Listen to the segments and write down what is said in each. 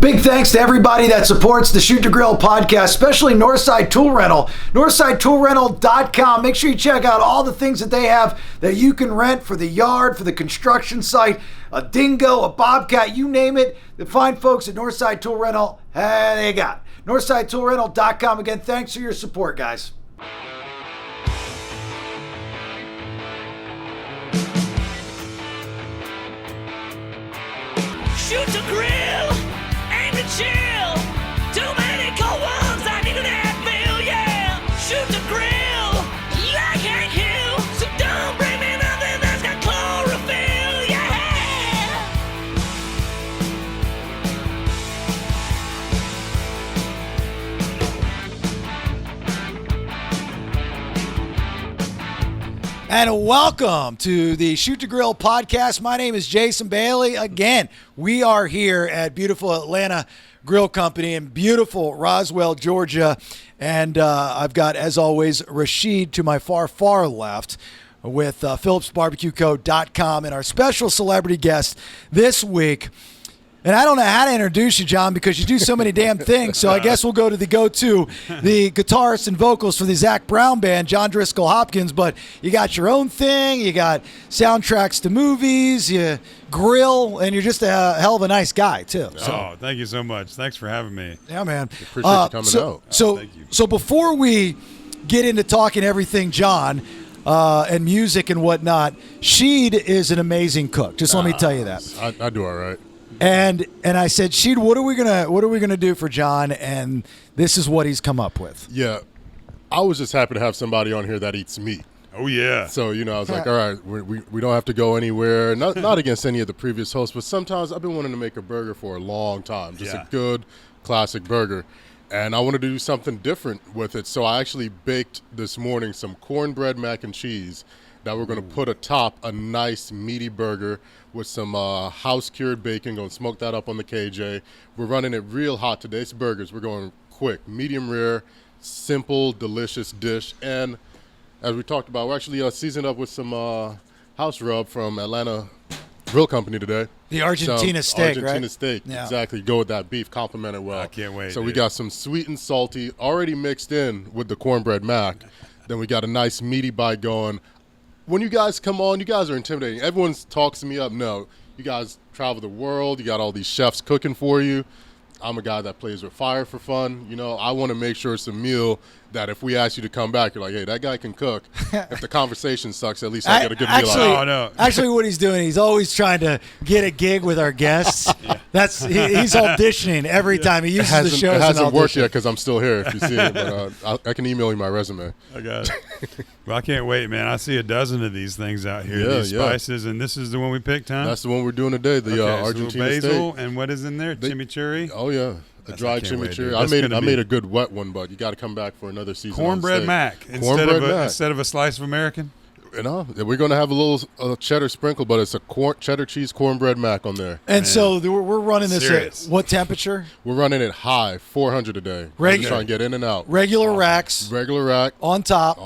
Big thanks to everybody that supports the Shoot to Grill podcast, especially Northside Tool Rental. NorthsideToolRental.com. Make sure you check out all the things that they have that you can rent for the yard, for the construction site, a dingo, a bobcat, you name it. The fine folks at Northside Tool Rental, they got it. NorthsideToolRental.com. Again, thanks for your support, guys. Shoot to grill, aim to chill. Too many cold ones, I need an Advil, yeah. Shoot to grill, I can't kill. So don't bring me nothing that's got chlorophyll, yeah. And welcome to the Shoot to Grill podcast. My name is Jason Bailey. Again, we are here at beautiful Atlanta Grill Company in beautiful Roswell, Georgia. And I've got, as always, Rashid to my far, far left with PhillipsBarbecueCo.com and our special celebrity guest this week. And I don't know how to introduce you, John, because you do so many damn things. So I guess we'll go to the go-to, the guitarist and vocalist for the Zac Brown Band, John Driskell Hopkins. But you got your own thing. You got soundtracks to movies. You grill. And you're just a hell of a nice guy, too. So. Oh, thank you so much. Thanks for having me. Yeah, man. Appreciate you coming out. Thank you. So before we get into talking everything, John, and music and whatnot, Sheed is an amazing cook. Just let me tell you that. I do all right. And I said, Sheed, what are we gonna do for John? And this is what he's come up with. Yeah, I was just happy to have somebody on here that eats meat. Oh, yeah. So, I was like, all right, we don't have to go anywhere. Not against any of the previous hosts, but sometimes I've been wanting to make a burger for a long time. Just a good, classic burger. And I wanted to do something different with it. So I actually baked this morning some cornbread mac and cheese that we're going to put atop a nice meaty burger with some house-cured bacon. Going to smoke that up on the KJ. We're running it real hot. Today's burgers, we're going quick, medium rare, simple, delicious dish. And as we talked about, we're actually seasoned up with some house rub from Atlanta Grill Company today. The Argentina steak, right? Argentina steak, Yeah. Exactly. Go with that beef, complement it well. I can't wait. So we got some sweet and salty already mixed in with the cornbread mac. Then we got a nice meaty bite going. When you guys come on, you guys are intimidating. Everyone talks me up. No, you guys travel the world. You got all these chefs cooking for you. I'm a guy that plays with fire for fun. I want to make sure it's a meal that if we ask you to come back, you're like, hey, that guy can cook. If the conversation sucks, at least I get a good meal out of it. Oh, no. Actually, what he's doing, he's always trying to get a gig with our guests. He's auditioning every time. He uses the show as an audition. It hasn't worked yet because I'm still here if you see it. But I can email you my resume. I got it. Well, I can't wait, man. I see a dozen of these things out here, these spices, and this is the one we picked, huh? That's the one we're doing today, the Argentina basil, steak. And what is in there? Chimichurri? Oh, yeah. A dried chimichurri. I made a good wet one, but you got to come back for another season. Cornbread mac instead of a slice of American. We're going to have a little cheddar sprinkle, but it's a cheddar cheese cornbread mac on there. And so we're running this Serious. at what temperature? We're running it high, 400 a day. We're just trying to get in and out. Regular racks. Regular rack. On top.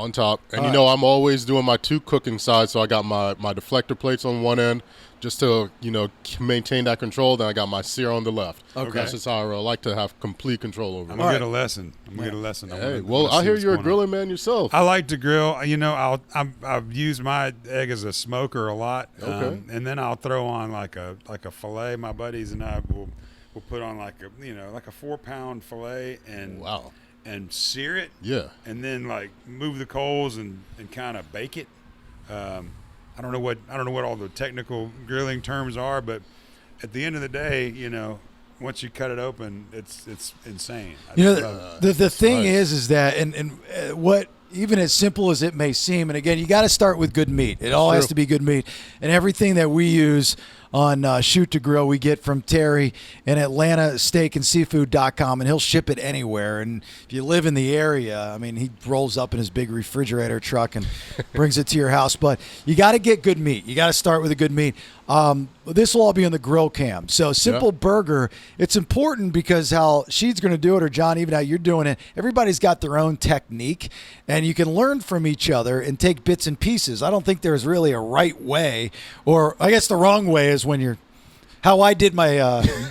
And I'm always doing my two cooking sides, so I got my deflector plates on one end just to, maintain that control. Then I got my sear on the left. Okay. That's just how I like to have complete control over it. I'm going to get a lesson. Get a lesson. Hey, I hear you're a grilling man yourself. I like to grill. I've used my egg as a smoker a lot. Okay. And then I'll throw on like a fillet. My buddies and I will put on like a 4-pound fillet and sear it. Yeah. And then like move the coals and kind of bake it. I don't know what all the technical grilling terms are, but at the end of the day, once you cut it open, it's insane. The thing is that and what, even as simple as it may seem, and again, you got to start with good meat. It all has to be good meat, and everything that we use on Shoot to Grill we get from Terry and AtlantaSteakandSeafood.com, and he'll ship it anywhere. And if you live in the area, he rolls up in his big refrigerator truck and brings it to your house. But you got to get good meat. You got to start with a good meat. This will all be on the grill cam. So simple burger, it's important because how Sheed's going to do it, or John, even how you're doing it, everybody's got their own technique, and you can learn from each other and take bits and pieces. I don't think there's really a right way, or I guess the wrong way is when you're How I did my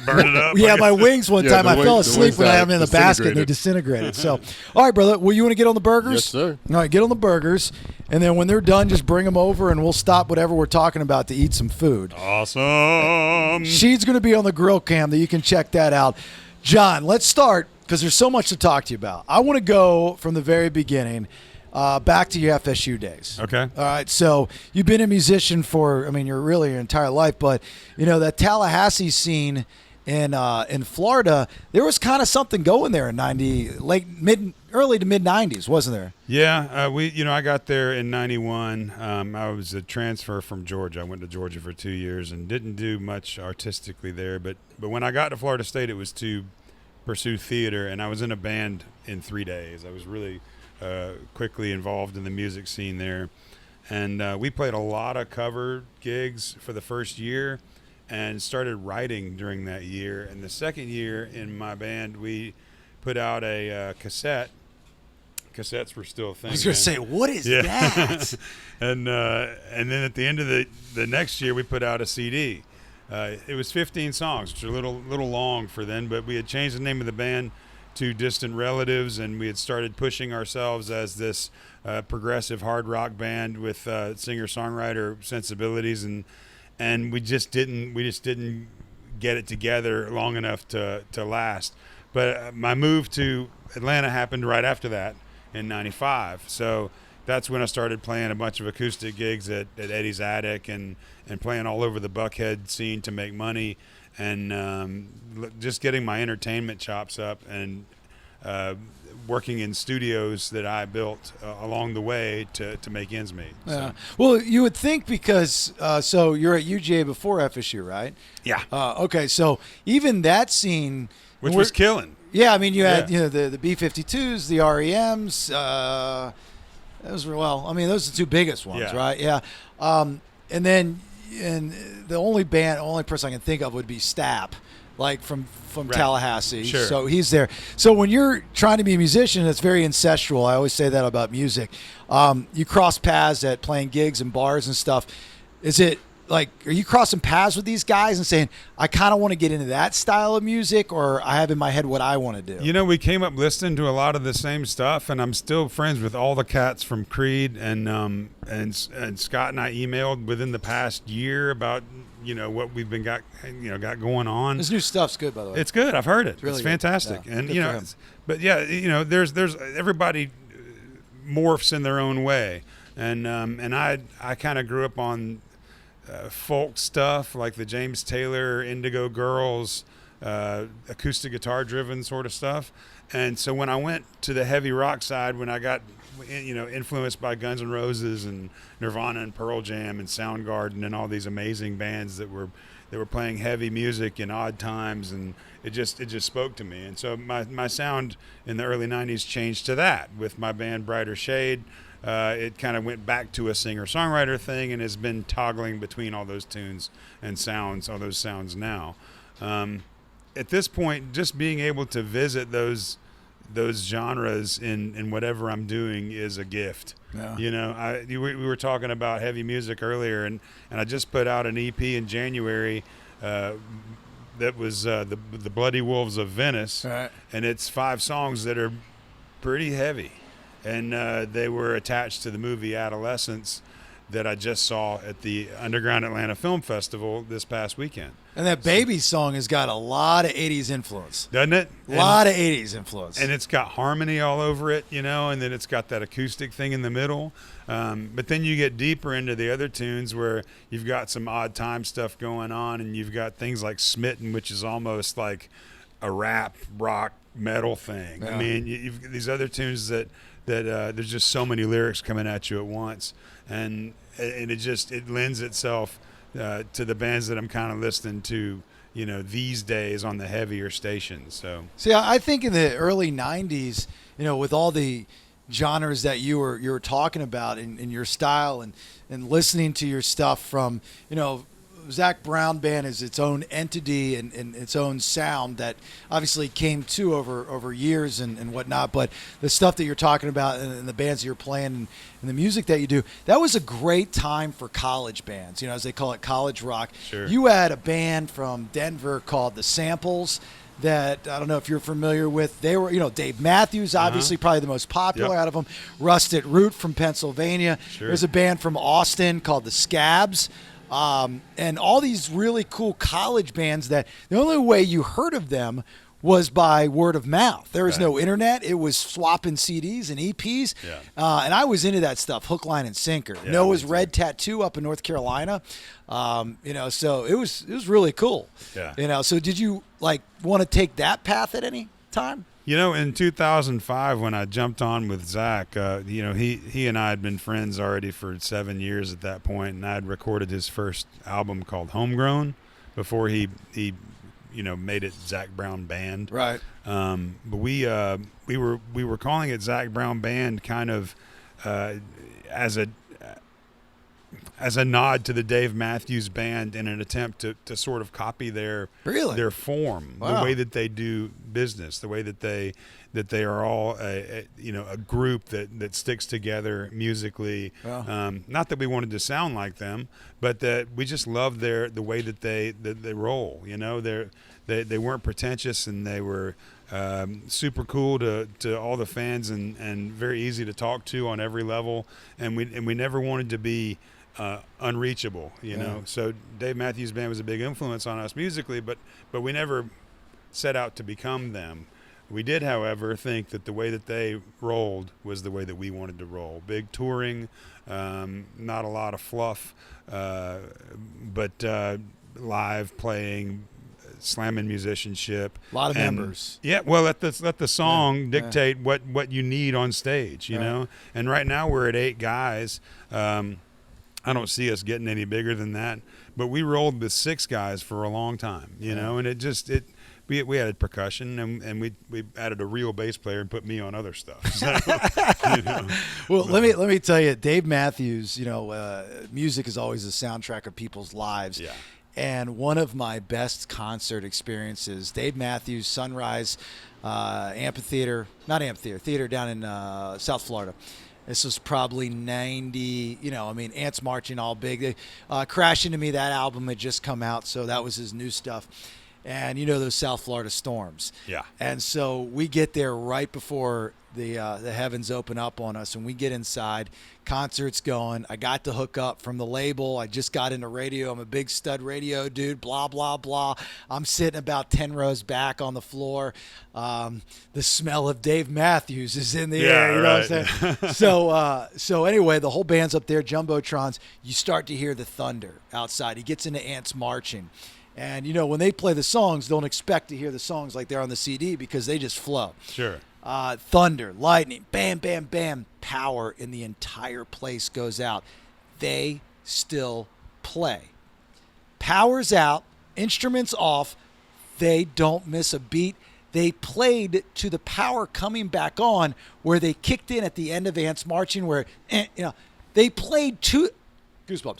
Burn it up. yeah, my wings one Yeah, time. the I fell wing- the asleep wings when I got had them in the basket and they disintegrated. So, all right, brother. Well, you want to get on the burgers? Yes, sir. All right, get on the burgers, and then when they're done, just bring them over, and we'll stop whatever we're talking about to eat some food. Awesome. She's going to be on the grill cam that you can check that out. John, let's start because there's so much to talk to you about. I want to go from the very beginning back to your FSU days. Okay. All right. So you've been a musician for, I mean, you're really your entire life, but that Tallahassee scene in Florida, there was kind of something going there in early to mid 90s, wasn't there? Yeah, I got there in '91. I was a transfer from Georgia. I went to Georgia for 2 years and didn't do much artistically there. But when I got to Florida State, it was to pursue theater, and I was in a band in 3 days. I was really quickly involved in the music scene there, and we played a lot of cover gigs for the first year, and started writing during that year. And the second year in my band, we put out a cassette. Cassettes were still a thing. I was going to say, what is that? And then at the end of the next year, we put out a CD. It was 15 songs, which are a little long for then, but we had changed the name of the band to Distant Relatives, and we had started pushing ourselves as this progressive hard rock band with singer-songwriter sensibilities, and we just didn't get it together long enough to last. But my move to Atlanta happened right after that in '95. So that's when I started playing a bunch of acoustic gigs at Eddie's Attic and playing all over the Buckhead scene to make money, and just getting my entertainment chops up, and working in studios that I built along the way to make ends meet. Yeah. Well, you would think because so you're at UGA before FSU, right? Yeah. Okay, so even that scene, Which was killing. Yeah, I mean, you had Yeah. the B-52s, the REMs. Those were those are the two biggest ones, Yeah. right? Yeah. And then the only person I can think of would be Stapp, like from Right. Tallahassee. Sure. So he's there. So when you're trying to be a musician, it's very incestual. I always say that about music. You cross paths at playing gigs and bars and stuff. Is it like, are you crossing paths with these guys and saying, I kind of want to get into that style of music, or I have in my head what I want to do? We came up listening to a lot of the same stuff, and I'm still friends with all the cats from Creed, and Scott and I emailed within the past year about what we've been got going on. This new stuff's good, by the way. It's good. I've heard it. It's, really good. fantastic. Yeah, And good for him. but yeah, there's everybody morphs in their own way, and I kind of grew up on folk stuff like the James Taylor, Indigo Girls, acoustic guitar driven sort of stuff. And so when I went to the heavy rock side, when I got influenced by Guns N' Roses and Nirvana and Pearl Jam and Soundgarden and all these amazing bands that were playing heavy music in odd times, and it just spoke to me. And so my sound in the early 90s changed to that with my band Brighter Shade. It kind of went back to a singer-songwriter thing and has been toggling between all those tunes and sounds, all those sounds now. At this point, just being able to visit those genres in whatever I'm doing is a gift. Yeah. We were talking about heavy music earlier, and I just put out an EP in January that was the Bloody Wolves of Venice, Right. and it's 5 songs that are pretty heavy. And they were attached to the movie Adolescence that I just saw at the Underground Atlanta Film Festival this past weekend. And that Baby song has got a lot of 80s influence. Doesn't it? A lot of 80s influence. And it's got harmony all over it, and then it's got that acoustic thing in the middle. But then you get deeper into the other tunes where you've got some odd time stuff going on, and you've got things like Smitten, which is almost like a rap, rock, metal thing. Yeah. I mean, you've these other tunes that there's just so many lyrics coming at you at once, and it lends itself to the bands that I'm kind of listening to, these days on the heavier stations. So see, I think in the early 90s, with all the genres that you were talking about in your style and listening to your stuff from, Zac Brown Band is its own entity and its own sound that obviously came to over years and whatnot. But the stuff that you're talking about and the bands that you're playing and the music that you do, that was a great time for college bands, as they call it, college rock. Sure. You had a band from Denver called The Samples that I don't know if you're familiar with. They were, Dave Matthews, obviously probably the most popular out of them. Rusted Root from Pennsylvania. Sure. There's a band from Austin called The Scabs. And all these really cool college bands that the only way you heard of them was by word of mouth. There was no internet. It was swapping CDs and EPs. Yeah. And I was into that stuff, hook, line, and sinker. Yeah, Noah's me too. Red Tattoo up in North Carolina. So it was really cool. Yeah. So did you want to take that path at any time? In 2005, when I jumped on with Zac, he and I had been friends already for 7 years at that point, and I had recorded his first album called Homegrown before he made it Zac Brown Band. Right. But we were calling it Zac Brown Band kind of as a nod to the Dave Matthews Band in an attempt to sort of copy their form, Wow. the way that they do business, the way that they are all a group that sticks together musically. Wow. Not that we wanted to sound like them, but that we just loved the way that they roll. They weren't pretentious, and they were super cool to all the fans and very easy to talk to on every level. And we never wanted to be unreachable, know. So Dave Matthews Band was a big influence on us musically, but we never set out to become them. We did, however, think that the way that they rolled was the way that we wanted to roll. Big touring, not a lot of fluff, but live playing, slamming musicianship. A lot of members. Yeah, well, let the song dictate what you need on stage, you know. And right now we're at 8 guys. I don't see us getting any bigger than that, but we rolled with 6 guys for a long time, you know, and we added percussion and we added a real bass player and put me on other stuff. So, Well, let me tell you, Dave Matthews, music is always the soundtrack of people's lives. Yeah. And one of my best concert experiences, Dave Matthews, Sunrise Theater down in South Florida. This was probably 90, Ants Marching all big. They, Crash Into Me, that album had just come out, so that was his new stuff. And those South Florida storms. Yeah. And so we get there right before the heavens open up on us, and we get inside. Concert's going. I got to hook up from the label. I just got into radio. I'm a big stud radio dude, blah, blah, blah. I'm sitting about 10 rows back on the floor. The smell of Dave Matthews is in the air. You know what I'm saying? So anyway, the whole band's up there, Jumbotrons. You start to hear the thunder outside. He gets into Ants Marching. And, when they play the songs, don't expect to hear the songs like they're on the CD because they just flow. Sure. Thunder, lightning, bam, bam, bam, power, and the entire place goes out. They still play. Power's out, instruments off, they don't miss a beat. They played to the power coming back on where they kicked in at the end of Ants Marching where, they played to, goosebumps.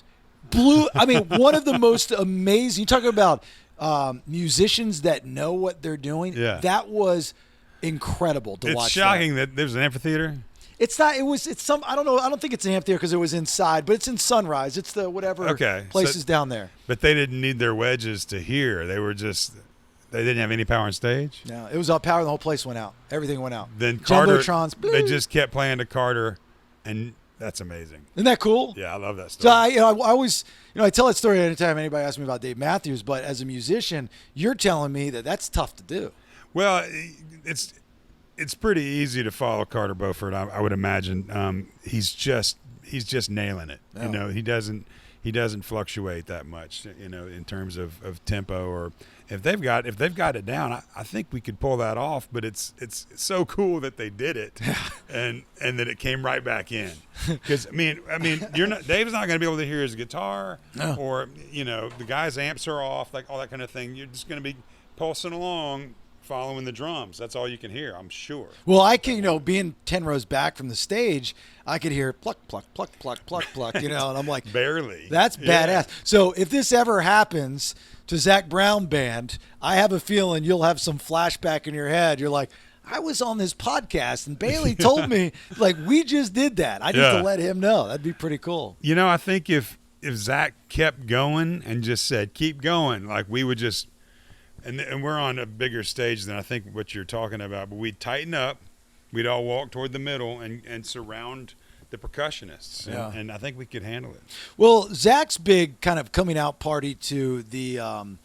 One of the most amazing, you talk about musicians that know what they're doing. Yeah. That was incredible to watch. It's shocking that there's an amphitheater. It's not. It's some. I don't know. I don't think it's an amphitheater because it was inside, but it's in Sunrise. It's the whatever places down there. But they didn't need their wedges to hear. They didn't have any power on stage. No, it was all power. The whole place went out. Everything went out. Then Carter, Jumbotrons, they just kept playing to Carter, and that's amazing. Isn't that cool? Yeah, I love that So story. I always, I tell that story anytime anybody asks me about Dave Matthews. But as a musician, you're telling me that that's tough to do. Well, it's pretty easy to follow Carter Beauford. I would imagine. He's just nailing it. Oh. He doesn't fluctuate that much. In terms of tempo, or if they've got it down, I think we could pull that off. But it's so cool that they did it, and that it came right back in. Because Dave's not going to be able to hear his guitar, or the guy's amps are off, like all that kind of thing. You're just going to be pulsing along following the drums. That's all you can hear, I'm sure. Well, I can, being 10 rows back from the stage, I could hear pluck, pluck, pluck, pluck, pluck, pluck, and I'm like, barely. That's badass. So if this ever happens to Zac Brown Band, I have a feeling you'll have some flashback in your head. You're like, I was on this podcast and Bailey told me, like, we just did that. I need to let him know. That'd be pretty cool. I think if Zac kept going and just said, keep going, like we would just, and we're on a bigger stage than I think what you're talking about, but we'd tighten up. We'd all walk toward the middle and surround the percussionists, and I think we could handle it. Well, Zac's big kind of coming out party to the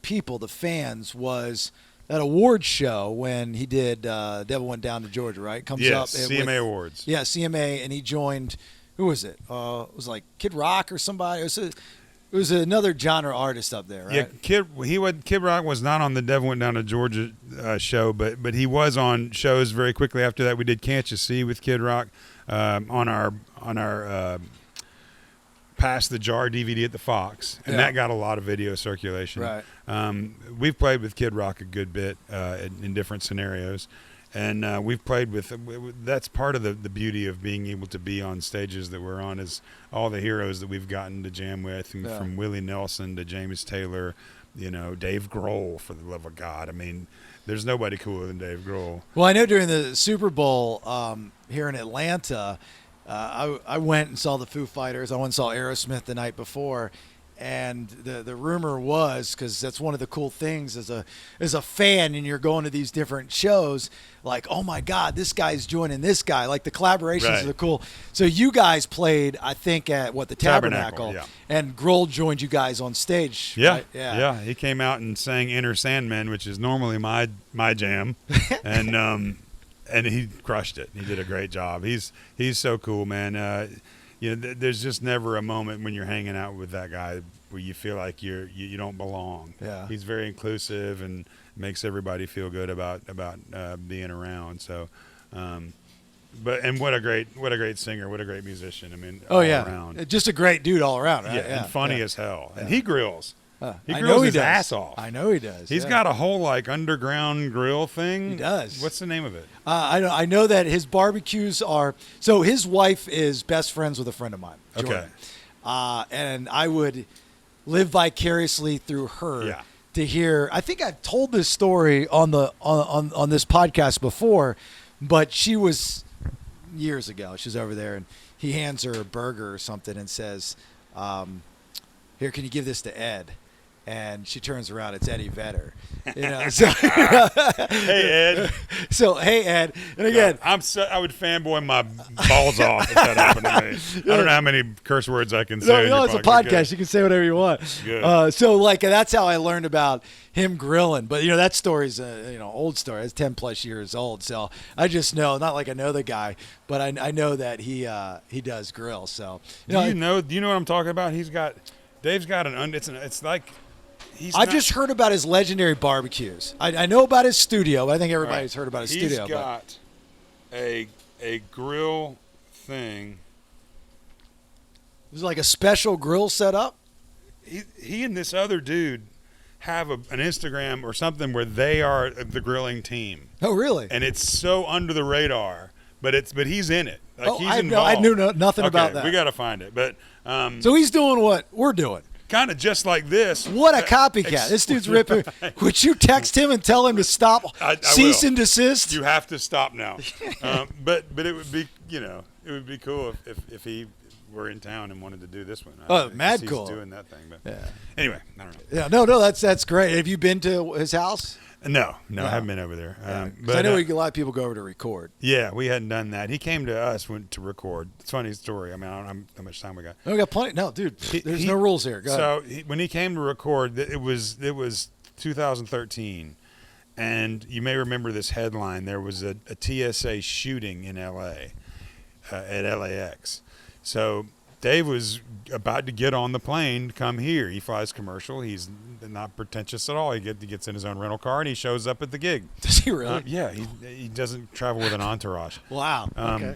people, the fans, was that award show when he did Devil Went Down to Georgia, right? Comes up CMA Awards. Yeah, CMA, and he joined. Who was it? It was like Kid Rock or somebody. It was another genre artist up there, right? Yeah, Kid Rock was not on the Devil Went Down to Georgia show, but he was on shows very quickly after that. We did Can't You See with Kid Rock on our Pass the Jar DVD at the Fox, and that got a lot of video circulation. Right. We've played with Kid Rock a good bit in different scenarios. And we've played with that's part of the beauty of being able to be on stages that we're on, is all the heroes that we've gotten to jam with, and from Willie Nelson to James Taylor, Dave Grohl, for the love of God. I mean, there's nobody cooler than Dave Grohl. Well, I know during the Super Bowl here in Atlanta, I went and saw the Foo Fighters. I went and saw Aerosmith the night before. And the rumor was, because that's one of the cool things as a fan, and you're going to these different shows, like, oh my God, this guy's joining this guy. Like, the collaborations are cool. So you guys played, I think, at the Tabernacle, and Grohl joined you guys on stage. Yeah, right? yeah. He came out and sang "Inner Sandman," which is normally my jam, and he crushed it. He did a great job. He's so cool, man. There's just never a moment when you're hanging out with that guy where you feel like you don't belong. Yeah. He's very inclusive and makes everybody feel good about being around. So, and what a great singer, what a great musician. I mean, all around. Just a great dude all around, right? Yeah, and funny as hell. And he grills. He I grills know his he does. ass off. I know he does. He's got a whole underground grill thing. He does. What's the name of it? I know that his barbecues are. So his wife is best friends with a friend of mine, Jordan. Okay. And I would live vicariously through her to hear. I think I've told this story on this podcast before, but she was years ago. She's over there, and he hands her a burger or something and says, "Here, can you give this to Ed?" And she turns around, it's Eddie Vedder. So, hey Ed. So hey Ed, and again, I would fanboy my balls off if that happened to me. I don't know how many curse words I can say. No, it's a podcast. You can say whatever you want. Good. So like that's how I learned about him grilling. But that story's old story. It's 10+ years old. So I just know, not like I know the guy, but I know that he does grill. So do you know what I'm talking about? Dave's got it's like. I've just heard about his legendary barbecues. I know about his studio. I think everybody's heard about his studio. He's got a grill thing. There's like a special grill set up. He and this other dude have an Instagram or something where they are the grilling team. Oh, really? And it's so under the radar, but he's in it. Like he's involved. I knew nothing about that. We got to find it. But so he's doing what we're doing. Kind of just like this. What a copycat. This dude's ripping. Would you text him and tell him to stop? Cease and desist? You have to stop now. But it would be, it would be cool if he were in town and wanted to do this one. Mad cool. He's doing that thing. But anyway, I don't know. Yeah, no, that's great. Have you been to his house? No, I haven't been over there. But I know a lot of people go over to record. Yeah, we hadn't done that. He came to us to record. It's a funny story. I mean, I don't know how much time we got. No, we got plenty. No, dude, there's no rules here. Go ahead. When he came to record, it was 2013, and you may remember this headline. There was a TSA shooting in L.A. At LAX. So Dave was about to get on the plane to come here. He flies commercial. He's not pretentious at all. He gets in his own rental car and he shows up at the gig. Does he really? Yeah, he doesn't travel with an entourage. Wow. Okay.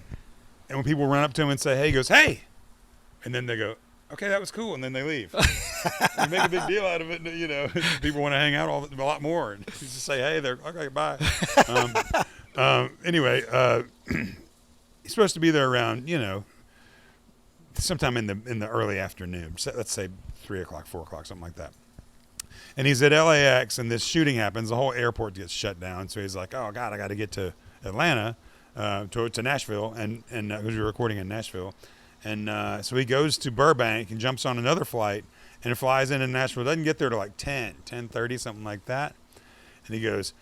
And when people run up to him and say, "Hey," he goes, "Hey," and then they go, okay, that was cool, and then they leave. You make a big deal out of it, you know. People want to hang out a lot more, and you just say, hey, they're okay, bye. Anyway, he's supposed to be there around, you know, sometime in the early afternoon. So let's say 3 o'clock, 4 o'clock, something like that. And he's at LAX, and this shooting happens. The whole airport gets shut down. So he's like, "Oh God, I got to get to Atlanta, to Nashville," and because we were recording in Nashville, and so he goes to Burbank and jumps on another flight and it flies into Nashville. Doesn't get there till like 10:30, something like that. And he goes,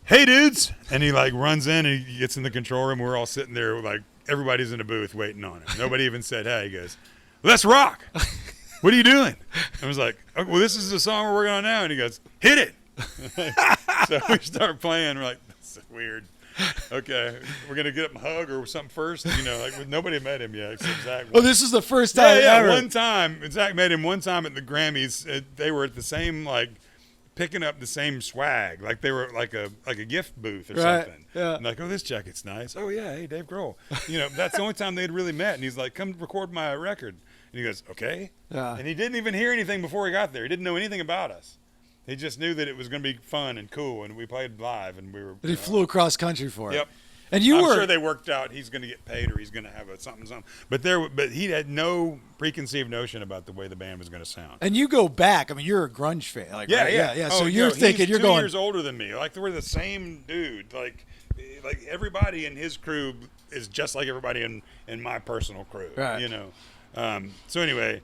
"Hey dudes!" And he like runs in and he gets in the control room. We're all sitting there like everybody's in a booth waiting on him. Nobody even said, "Hey." He goes, "Let's rock." "What are you doing?" I was like, "Oh, well, this is the song we're working on now." And he goes, "Hit it." So we start playing. We're like, "This is weird. Okay, we're going to get up and hug or something first." You know, like nobody met him yet except Zach. Oh, this is the first time ever. One time. Zach met him one time at the Grammys. They were at the same, like, picking up the same swag. Like they were like a gift booth or something. Yeah. And like, "Oh, this jacket's nice. Oh, yeah, hey, Dave Grohl." You know, that's the only time they'd really met. And he's like, "Come record my record." And he goes, "Okay." Yeah. And he didn't even hear anything before he got there. He didn't know anything about us. He just knew that it was going to be fun and cool, and we played live, and we were. But he flew across country for it. Yep. And I'm sure they worked out he's going to get paid or he's going to have a something. But he had no preconceived notion about the way the band was going to sound. And you go back. I mean, you're a grunge fan. Like, Yeah, right? yeah. So Oh, you're thinking he's you're 2 going. years older than me. Like we're the same dude. Like everybody in his crew is just like everybody in my personal crew. Right. You know. So anyway,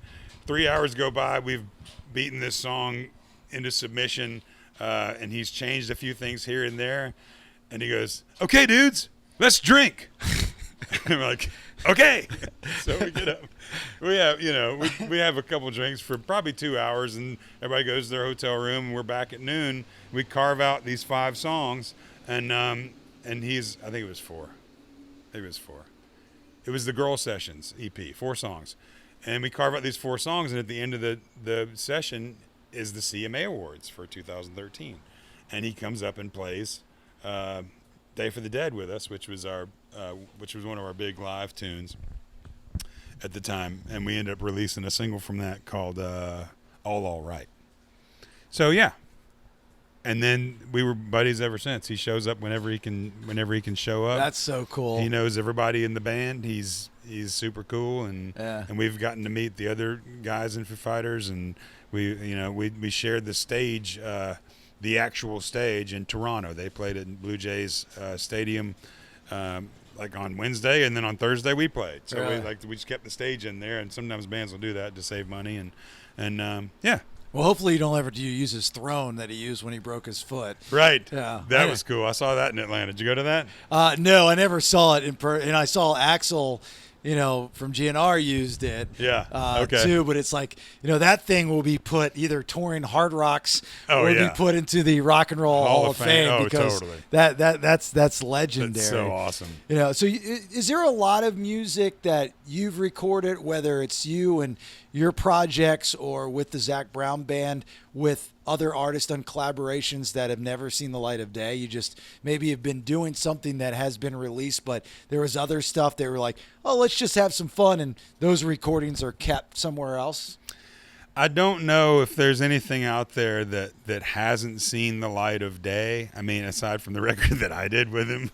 3 hours go by. We've beaten this song into submission, and he's changed a few things here and there. And he goes, "Okay, dudes, let's drink." And we're like, "Okay." So we get up. We have a couple drinks for probably 2 hours, and everybody goes to their hotel room. And we're back at noon. We carve out these 5 songs, and he's, I think it was 4. It was the Girl Sessions EP, 4 songs. And we carve out these 4 songs, and at the end of the session is the CMA Awards for 2013. And he comes up and plays Day for the Dead with us, which was one of our big live tunes at the time. And we ended up releasing a single from that called All Right. So yeah. And then we were buddies ever since. He shows up whenever he can show up. That's so cool. He knows everybody in the band. He's super cool, and we've gotten to meet the other guys in Foo Fighters, and we shared the stage, the actual stage in Toronto. They played at Blue Jays Stadium like on Wednesday, and then on Thursday we played. So we just kept the stage in there, and sometimes bands will do that to save money, and yeah. Well, hopefully you don't ever use his throne that he used when he broke his foot. Right. Yeah. That was cool. I saw that in Atlanta. Did you go to that? No, I never saw it and I saw Axl, from GNR used it. Yeah. Okay. Too, but it's like, that thing will be put either touring Hard Rocks or be put into the Rock and Roll Hall of Fame because totally. that's legendary. That's so awesome. So is there a lot of music that you've recorded, whether it's you and your projects or with the Zac Brown Band, with other artists on collaborations that have never seen the light of day? You just maybe have been doing something that has been released, but there was other stuff that were like, oh, let's just have some fun, and those recordings are kept somewhere else? I don't know if there's anything out there that hasn't seen the light of day. I mean, aside from the record that I did with him,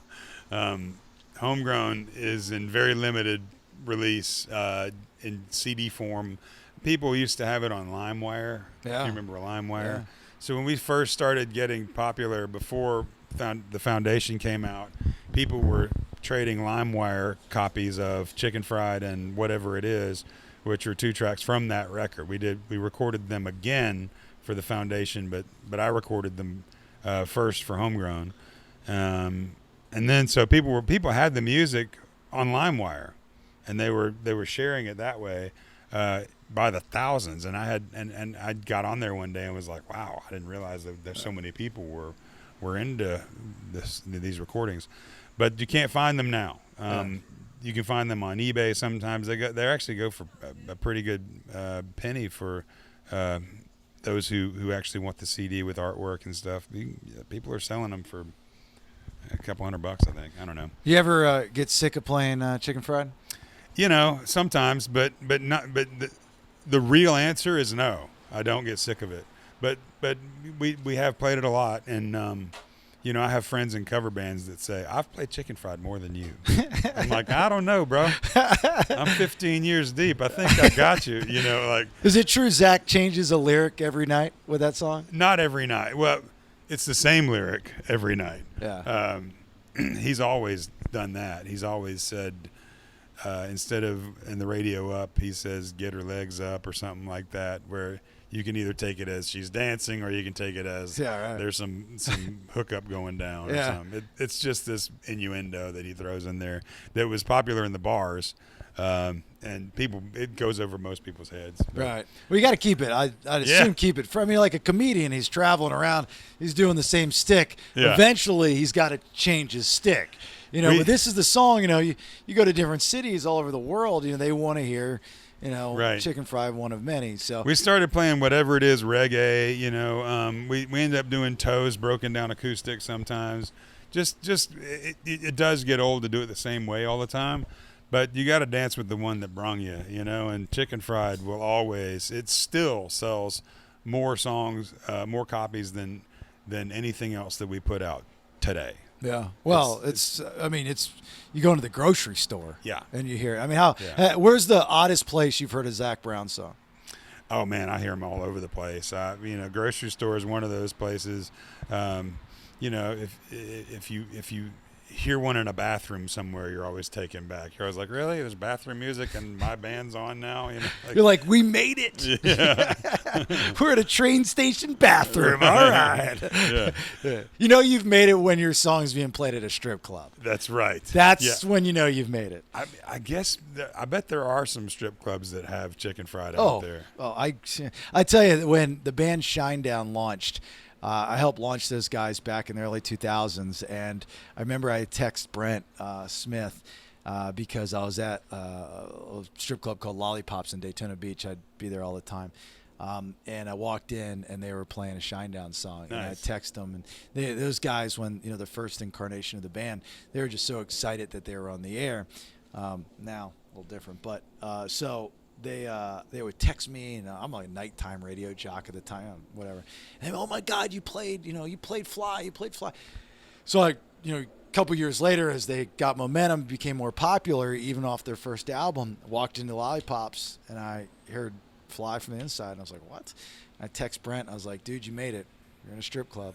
Homegrown is in very limited release in CD form. People used to have it on LimeWire. Yeah. You remember LimeWire? Yeah. So when we first started getting popular, before the Foundation came out, people were trading LimeWire copies of Chicken Fried and Whatever It Is, which are 2 tracks from that record. We recorded them again for the Foundation, but I recorded them first for Homegrown, and then so people had the music on LimeWire, and they were sharing it that way by the thousands. And I got on there one day and was like, wow, I didn't realize that there's so many people were into these recordings, but you can't find them now. You can find them on eBay sometimes. They actually go for a pretty good penny for those who actually want the CD with artwork and stuff. People are selling them for a couple $100, I think. I don't know. You ever get sick of playing Chicken Fried? Sometimes, but the real answer is no. I don't get sick of it. But we have played it a lot, and you know, I have friends in cover bands that say, I've played Chicken Fried more than you. I'm like, I don't know, bro. I'm 15 years deep. I think I got you. You know, like. Is it true Zac changes a lyric every night with that song? Not every night. Well, it's the same lyric every night. Yeah. He's always done that. He's always said, instead of in the radio up, he says, get her legs up or something like that, where you can either take it as she's dancing or you can take it as there's some hookup going down or something. It's just this innuendo that he throws in there that was popular in the bars. And it goes over most people's heads. Right. Well, you got to keep it. I'd assume keep it. I mean, like a comedian, he's traveling around, he's doing the same stick. Yeah. Eventually, he's got to change his stick. You know, but this is the song, you know, you go to different cities all over the world, you know, they want to hear, you know, Chicken Fried, one of many. So we started playing whatever it is, reggae, you know. We ended up doing Toes, broken down acoustic sometimes. It does get old to do it the same way all the time. But you got to dance with the one that brung you, you know, and Chicken Fried will always, it still sells more songs, more copies than anything else that we put out today. Yeah. Well, I mean, you go into the grocery store. Yeah. And you hear it. I mean, where's the oddest place you've heard a Zac Brown song? Oh, man, I hear them all over the place. You know, grocery store is one of those places. You know, if you hear one in a bathroom somewhere, you're always taken back. You're always like, really? There's bathroom music and my band's on now? You know, you're like, we made it. Yeah. We're at a train station bathroom. All right. Yeah. You know you've made it when your song's being played at a strip club. That's right. That's when you know you've made it. I guess, I bet there are some strip clubs that have Chicken Fried out there. Oh, I tell you, when the band Shinedown launched, I helped launch those guys back in the early 2000s, and I remember I text Brent Smith because I was at a strip club called Lollipops in Daytona Beach. I'd be there all the time. And I walked in, and they were playing a Shinedown song. Nice. And I texted them, and those guys, when the first incarnation of the band, they were just so excited that they were on the air. Now a little different, but so. They would text me, and I'm a nighttime radio jock at the time, whatever. And oh my God, you played Fly. So a couple years later, as they got momentum, became more popular, even off their first album, walked into Lollipops, and I heard Fly from the inside, and I was like, what? I text Brent, I was like, dude, you made it. You're in a strip club.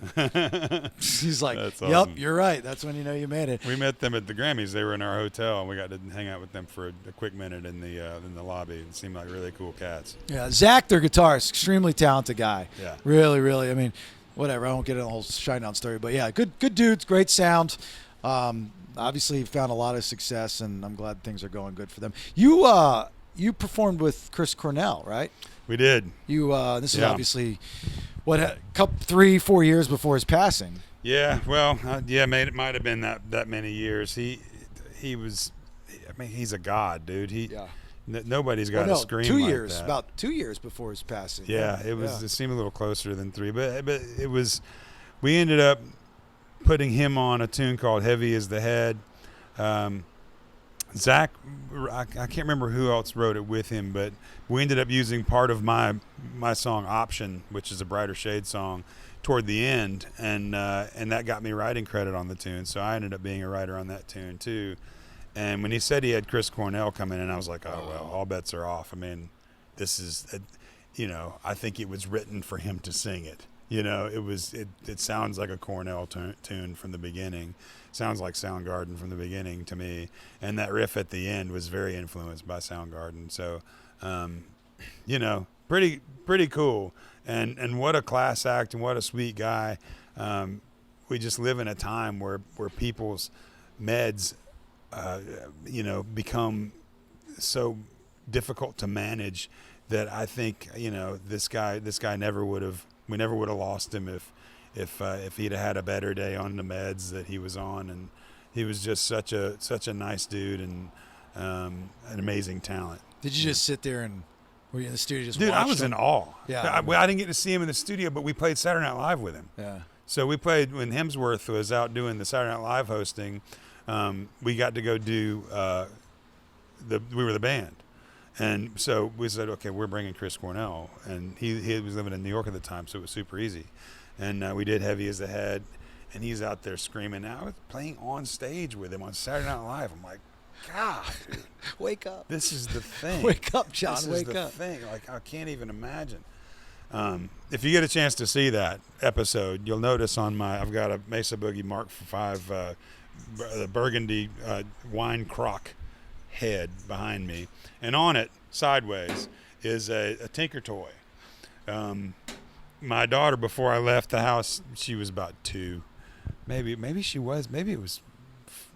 He's like, That's yep, awesome. You're right. That's when you know you made it. We met them at the Grammys. They were in our hotel, and we got to hang out with them for a quick minute in the lobby. It seemed like really cool cats. Yeah, Zac, their guitarist, extremely talented guy. Yeah. Really, really. I mean, whatever. I won't get into the whole Shinedown story, but yeah, good dudes, great sound. Obviously found a lot of success, and I'm glad things are going good for them. You performed with Chris Cornell, right? We did. This is obviously a couple 3-4 years before his passing. Yeah, well, it might have been that many years. He was, I mean, he's a god, dude. Nobody's got a scream 2 like years, that. about 2 years before his passing. Yeah, it seemed a little closer than 3, but it was. We ended up putting him on a tune called "Heavy Is the Head." Zac, I can't remember who else wrote it with him, but we ended up using part of my song "Option," which is a Brighter Shade song, toward the end, and that got me writing credit on the tune. So I ended up being a writer on that tune too. And when he said he had Chris Cornell come in, and I was like, oh well, all bets are off. I mean, this is, I think it was written for him to sing it. It sounds like a Cornell tune from the beginning. Sounds like Soundgarden from the beginning to me. And that riff at the end was very influenced by Soundgarden. So, pretty cool. And what a class act, and what a sweet guy. We just live in a time where people's meds, become so difficult to manage that I think, this guy never would have. We never would have lost him if he'd have had a better day on the meds that he was on. And he was just such a nice dude and an amazing talent. Did you just sit there and were you in the studio just Dude, I watched was him? in awe. Yeah. I didn't get to see him in the studio, but we played Saturday Night Live with him. Yeah. So we played when Hemsworth was out doing the Saturday Night Live hosting. We got to go do we were the band. And so we said, okay, we're bringing Chris Cornell, and he was living in New York at the time, so it was super easy. And we did Heavy as a Head, and he's out there screaming. Now I was playing on stage with him on Saturday Night Live. I'm like, God, dude, Wake up. this is the thing. Wake up, John. This Wake is the up. thing. Like, I can't even imagine. If you get a chance to see that episode, you'll notice on I've got a Mesa Boogie Mark V, the burgundy wine crock head behind me, and on it sideways is a Tinker toy. My daughter, before I left the house, she was about 2, maybe it was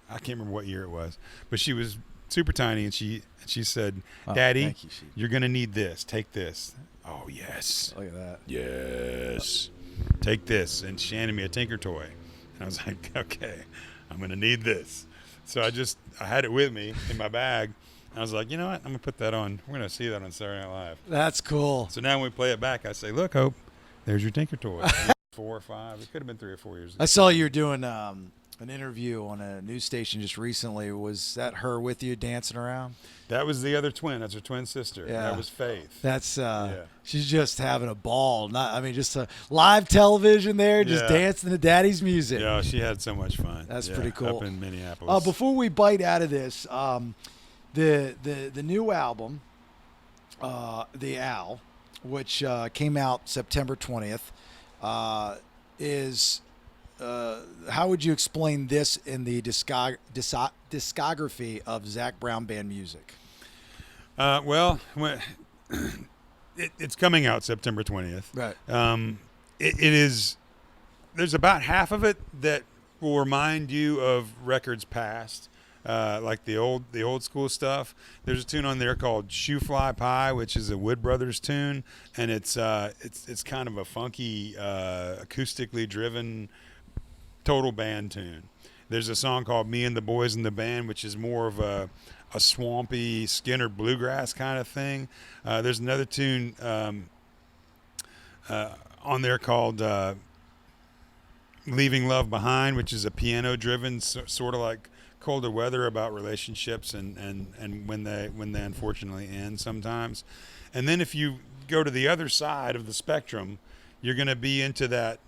I can't remember what year it was, but she was super tiny, and she said, Daddy, thank you, you're gonna need this, take this. Oh yes, Look at that. yes, take this. And she handed me a Tinker toy, and I was like, okay, I'm gonna need this. So I had it with me in my bag. I was like, you know what? I'm gonna put that on. We're gonna see that on Saturday Night Live. That's cool. So now when we play it back, I say, look, Hope, there's your Tinker toy. 4 or 5. It could have been 3 or 4 years ago. I saw you were doing an interview on a news station just recently. Was that her with you dancing around? That was the other twin. That's her twin sister. Yeah. That was Faith. That's she's just having a ball. Just a live television there, just Yeah. dancing to Daddy's music. Yeah, she had so much fun. That's Yeah, pretty cool. Up in Minneapolis. Before we bite out of this, the new album, The Owl, which came out September 20th, is how would you explain this in the discography of Zac Brown Band music? It's coming out September 20th. Right. It is. There's about half of it that will remind you of records past, like the old school stuff. There's a tune on there called "Shoe Fly Pie," which is a Wood Brothers tune, and it's kind of a funky, acoustically driven, total band tune. There's a song called "Me and the Boys in the Band," which is more of a swampy Skinner bluegrass kind of thing. There's another tune on there called "Leaving Love Behind," which is a piano-driven, sort of like Colder Weather, about relationships and when they unfortunately end sometimes. And then if you go to the other side of the spectrum, you're going to be into that.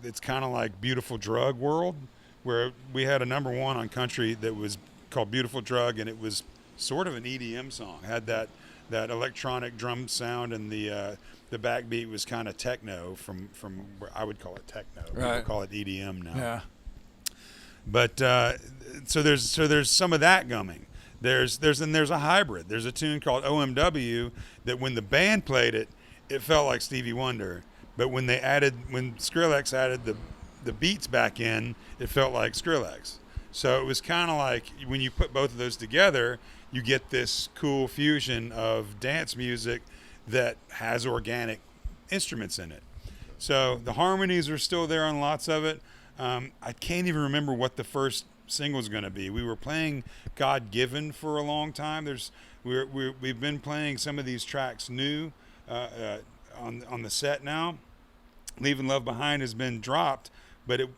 It's kind of like Beautiful Drug world, where we had a #1 on country that was called Beautiful Drug, and it was sort of an EDM song. It had that electronic drum sound, and the backbeat was kind of techno from where I would call it techno. Right. People call it EDM now. Yeah. But so there's some of that coming. There's a hybrid. There's a tune called OMW that when the band played it, it felt like Stevie Wonder. But when Skrillex added the beats back in, it felt like Skrillex. So it was kind of like when you put both of those together, you get this cool fusion of dance music that has organic instruments in it. So the harmonies are still there on lots of it. I can't even remember what the first single is going to be. We were playing God Given for a long time. We've been playing some of these tracks new on the set now. Leaving Love Behind has been dropped, but it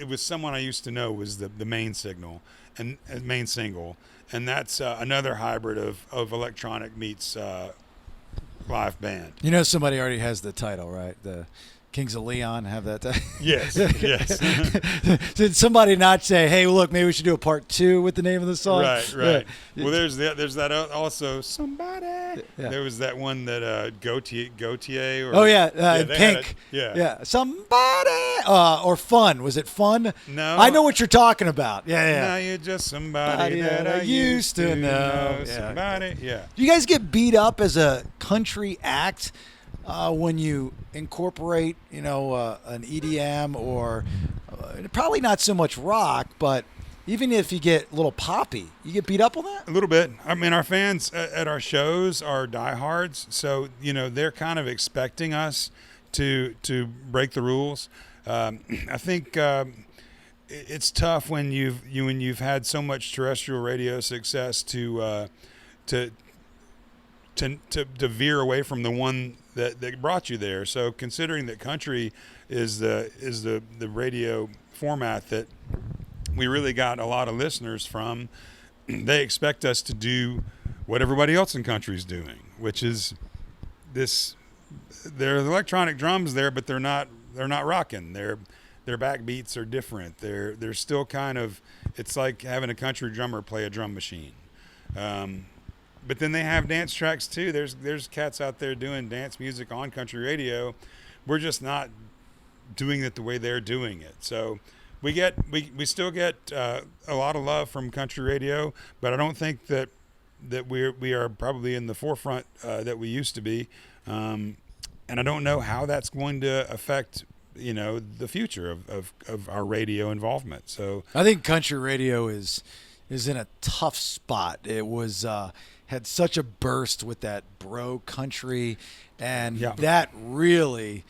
was Someone I Used to Know was the main single, and that's another hybrid of electronic meets live band. You know, somebody already has the title, right? The Kings of Leon have that title. Yes. Did somebody not say, "Hey, look, maybe we should do a part 2 with the name of the song"? Right. Yeah. Well, there's that also. Somebody. Yeah. There was that one that Gautier. Or, Oh yeah, they Pink. had Yeah. Somebody or Fun. Was it Fun? No. I know what you're talking about. Yeah. Now you're just somebody that I used to know. Yeah. Somebody. Yeah. Do you guys get beat up as a country act when you incorporate, an EDM or probably not so much rock, but even if you get a little poppy, you get beat up on that? A little bit. I mean, our fans at our shows are diehards, so they're kind of expecting us to break the rules. I think it's tough when you've had so much terrestrial radio success to veer away from the one that brought you there. So considering that country is the radio format that we really got a lot of listeners from, they expect us to do what everybody else in country is doing, which is this. There's electronic drums there, but they're not rocking. Their backbeats are different. They're still kind of. It's like having a country drummer play a drum machine. But then they have dance tracks too. There's cats out there doing dance music on country radio. We're just not doing it the way they're doing it. So we still get a lot of love from country radio, but I don't think that we are probably in the forefront that we used to be. And I don't know how that's going to affect the future of our radio involvement. So I think country radio is in a tough spot. It was had such a burst with that bro country, and that really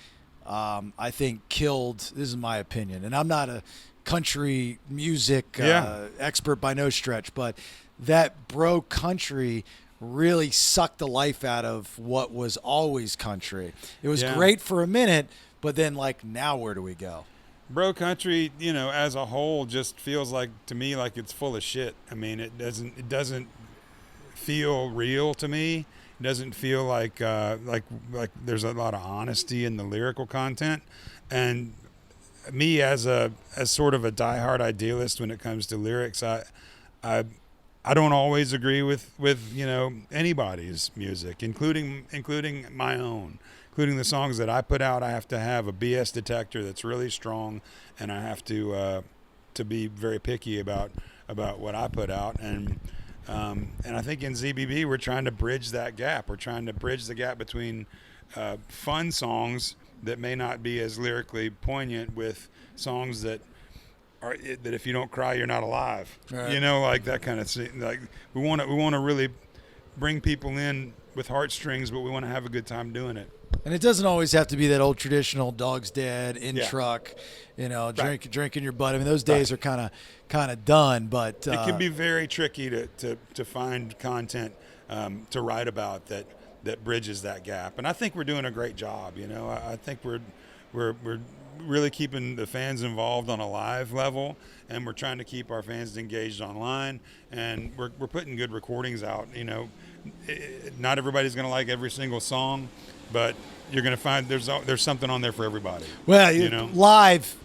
I think killed. This is my opinion, and I'm not a country music expert by no stretch, but that bro country really sucked the life out of what was always country. It was great for a minute, but then now where do we go? Bro country, as a whole, just feels to me like it's full of shit. I mean, it doesn't feel real to me. It doesn't feel like there's a lot of honesty in the lyrical content. And me as sort of a diehard idealist when it comes to lyrics, I don't always agree with anybody's music, including my own. Including the songs that I put out, I have to have a BS detector that's really strong, and I have to be very picky about what I put out. And I think in ZBB we're trying to bridge that gap. We're trying to bridge the gap between fun songs that may not be as lyrically poignant with songs that if you don't cry, you're not alive. Right. Like that kind of thing. Like we want to really bring people in with heartstrings, but we want to have a good time doing it. And it doesn't always have to be that old traditional dog's dead in truck, drinking your butt. I mean, those days are kind of done. But it can be very tricky to find content to write about that bridges that gap. And I think we're doing a great job. I think we're really keeping the fans involved on a live level, and we're trying to keep our fans engaged online. And we're putting good recordings out. Not everybody's going to like every single song, but you're going to find there's something on there for everybody. Well, live,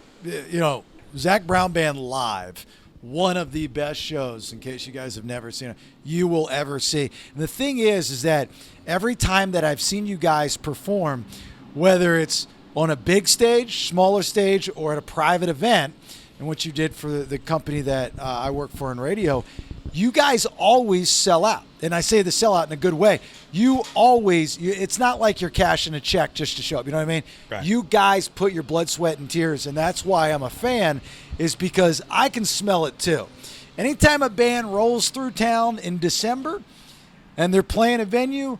Zac Brown Band live, one of the best shows, in case you guys have never seen it, you will ever see. And the thing is that every time that I've seen you guys perform, whether it's on a big stage, smaller stage, or at a private event, and what you did for the company that I work for in radio, you guys always sell out. And I say the sell out in a good way. It's not like you're cashing a check just to show up. You know what I mean? Right. You guys put your blood, sweat, and tears, and that's why I'm a fan, is because I can smell it too. Anytime a band rolls through town in December and they're playing a venue,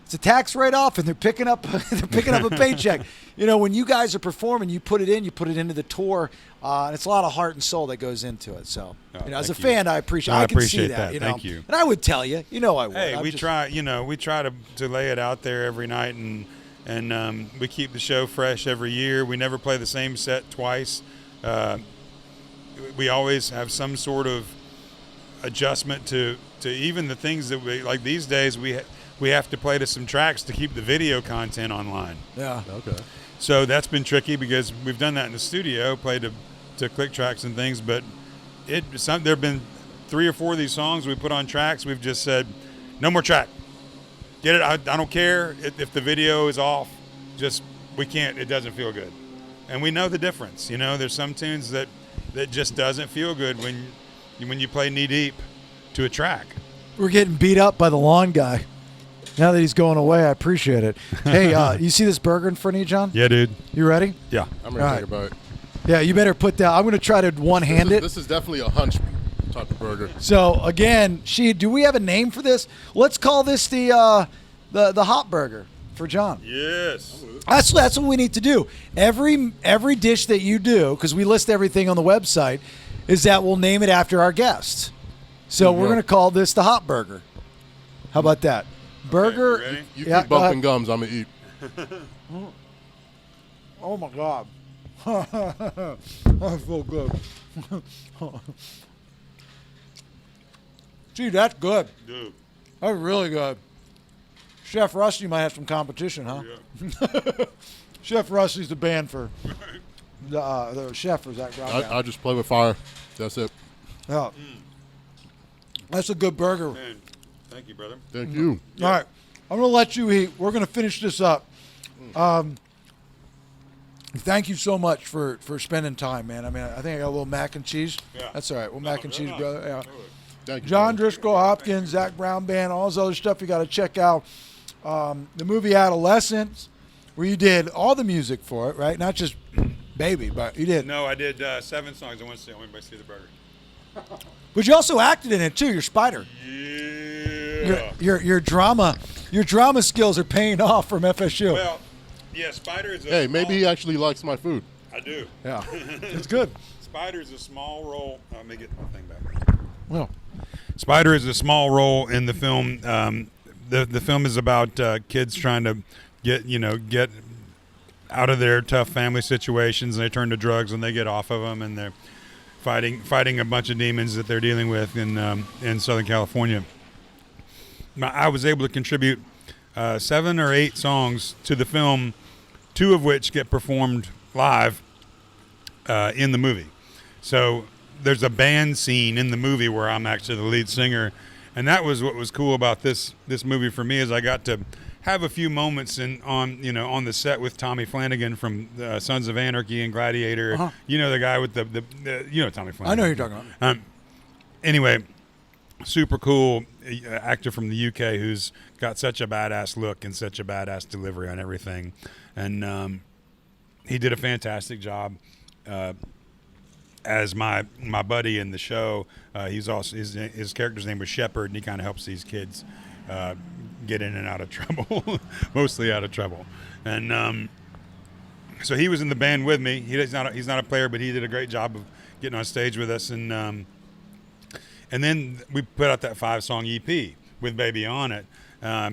it's a tax write-off, and they're picking up a paycheck. When you guys are performing, you put it into the tour, and it's a lot of heart and soul that goes into it. So, as a fan, I appreciate. I can see that. Thank you. And I would tell you, I would. Hey, we try to lay it out there every night, and we keep the show fresh every year. We never play the same set twice. We always have some sort of adjustment to even the things that we like. These days, we have to play to some tracks to keep the video content online. Yeah. Okay. So that's been tricky because we've done that in the studio, played to click tracks and things, but there have been 3 or 4 of these songs we put on tracks. We've just said, no more track. Get it? I don't care if the video is off. We can't. It doesn't feel good. And we know the difference. There's some tunes that just doesn't feel good when you play knee deep to a track. We're getting beat up by the lawn guy. Now that he's going away, I appreciate it. Hey, you see this burger in front of you, John? Yeah, dude. You ready? Yeah. I'm ready to take a bite. Yeah, you better put that. I'm going to try to one-hand it. This is definitely a hunch type of burger. So, again, do we have a name for this? Let's call this the hot burger for John. Yes. That's what we need to do. Every dish that you do, because we list everything on the website, is that we'll name it after our guests. So we're going to call this the hot burger. How about that? Burger. Okay, you ready? You keep bumping gums, I'm going to eat. Oh, my God. That's so good. Gee, that's good. Dude. That's really good. Chef Rusty might have some competition, huh? Yeah. Chef Rusty's the band for the chef for Zac Brown Band. I just play with fire. That's it. Yeah. That's a good burger. Man, thank you, brother. Thank you. All right. I'm going to let you eat. We're going to finish this up. Thank you so much for spending time, man. I mean, I think I got a little mac and cheese. Yeah. That's all right. Well, mac and cheese, brother. Yeah. Thank you. John brother. Driskell Hopkins, Zac Brown Band, all this other stuff you got to check out. The movie Adolescence, where you did all the music for it, right? Not just Baby, but you did. No, I did 7 songs. I want to see. I want everybody to see the burger. But you also acted in it too. You're Spider. Yeah. Your drama skills are paying off from FSU. Well, yeah, Spider is a Hey, maybe he actually likes my food. I do. Yeah, it's good. Spider is a small role. Let me get my thing back. Well, Spider is a small role in the film. The film is about kids trying to get out of their tough family situations, and they turn to drugs and they get off of them, and they're fighting a bunch of demons that they're dealing with in Southern California. I was able to contribute 7 or 8 songs to the film, 2 of which get performed live in the movie. So there's a band scene in the movie where I'm actually the lead singer, and that was what was cool about this movie for me, is I got to have a few moments on the set with Tommy Flanagan from Sons of Anarchy and Gladiator. Uh-huh. You know, the guy with the Tommy Flanagan. I know who you're talking about. Anyway, super cool actor from the UK who's got such a badass look and such a badass delivery on everything, and he did a fantastic job as my buddy in the show. He's also his character's name was Shepard, and he kind of helps these kids get in and out of trouble, mostly out of trouble. And so he was in the band with me. He's not a player, but he did a great job of getting on stage with us. And then we put out that 5-song EP with Baby on it.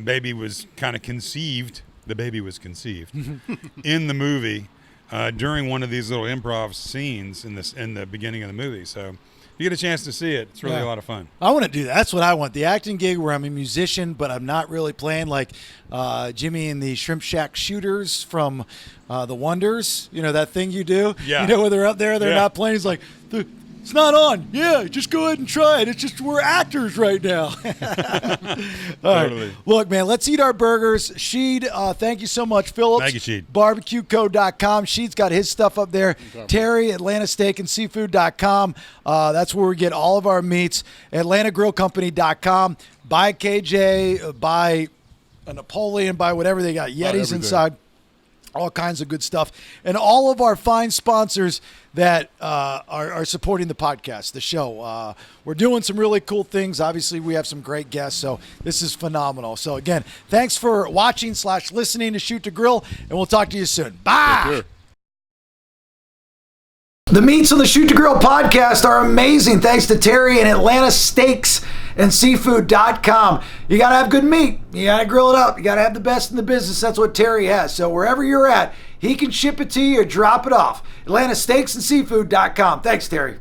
Baby was kind of conceived. The baby was conceived in the movie during one of these little improv scenes in the beginning of the movie. So you get a chance to see it. It's really a lot of fun. I want to do that. That's what I want. The acting gig where I'm a musician, but I'm not really playing, like Jimmy and the Shrimp Shack Shooters from The Wonders. You know, that thing you do? Yeah. You know, when they're up there, they're not playing. It's like, it's not on. Yeah, just go ahead and try it. It's just we're actors right now. All Totally. right. Look, man, let's eat our burgers. Sheed, thank you so much. Phillips. Thank you, Sheed. BarbecueCo.com. Sheed's got his stuff up there. Okay. Terry, AtlantaSteakandSeafood.com. That's where we get all of our meats. AtlantaGrillCompany.com. Buy KJ, buy a Napoleon, buy whatever they got. Yetis everything. inside. All kinds of good stuff. And all of our fine sponsors that are supporting the podcast, the show. We're doing some really cool things. Obviously, we have some great guests, so this is phenomenal. So, again, thanks for watching / listening to Shoot to Grill, and we'll talk to you soon. Bye! Sure. The meats on the Shoot to Grill podcast are amazing. Thanks to Terry and Atlanta Steaks and Seafood.com. You got to have good meat. You got to grill it up. You got to have the best in the business. That's what Terry has. So wherever you're at, he can ship it to you or drop it off. Atlanta Steaks and Seafood.com. Thanks, Terry.